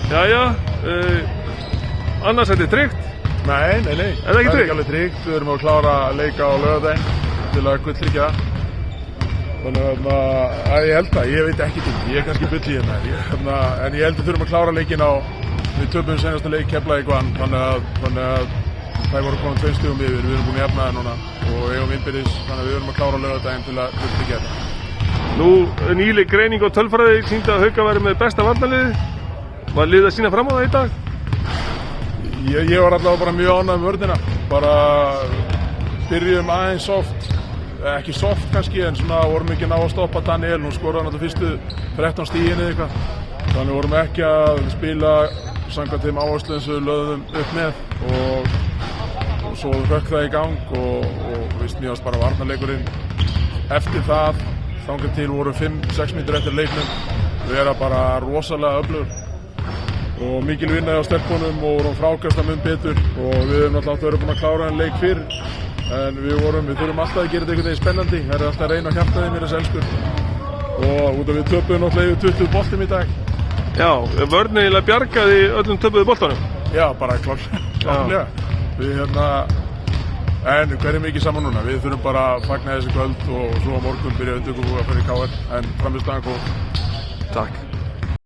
Jæja, annars þetta tryggt? Nei. Er það ekki Það er tryggt? ekki alveg tryggt. Við erum að klára að leika á laugardaginn til að gulltryggja. Þannig að ég held að, ég veit ekki til. Ég er kannski bull í hérna. En ég held að við þurfum að klára leikinn á, við töpum senasta leik Keflavík vann. Þannig að það voru komin 2 stigum yfir. Við erum búin að jafna það núna og eigum innbyrðis. Þannig að við erum að klára laugardaginn til að gulltryggja þetta. Nú, nýleg greining á tölfræði sýndi að Hauka væri með besta varnarliðið. Var liðið að sýna fram á það í dag? Ég var allavega bara mjög ánægð með vörnina. Bara byrjum aðeins soft. Ekki soft kannski, en svona vorum ekki ná að stoppa Daniel. Hún skoraði náttúrulega fyrstu 13 stigin eða eitthvað. Þannig vorum ekki að spila samkvæmt þeim áherslu eins og við lögðum upp með. Og svo rökk það í gang og víst mér varst bara varnarleikurinn eftir það. Þangað til voru 5-6 mínútur eftir leiknum. Við erum bara rosalega öflugur. Og mikil vinnaði á stelpunum og vorum frákast að mun betur. Og við höfum náttúrulega verið búin að klára en leik fyrr. En við þurfum alltaf að gera þetta einhvern veginn spennandi. Það er alltaf að reyna að hjálpa þeim mér þessi elskur. Og út af við töpuðum náttúrulega yfir 20 boltum í dag. Já, vörnin eiginlega bjargaði öllum töpuðu boltanum. Já, bara klárlega. Við en hverjum ekki saman núna. Við þurfum bara að fagna þessi kvöld og svo á morgun byrja undirbúningur að fara í KR. En framist staðan góð. Takk.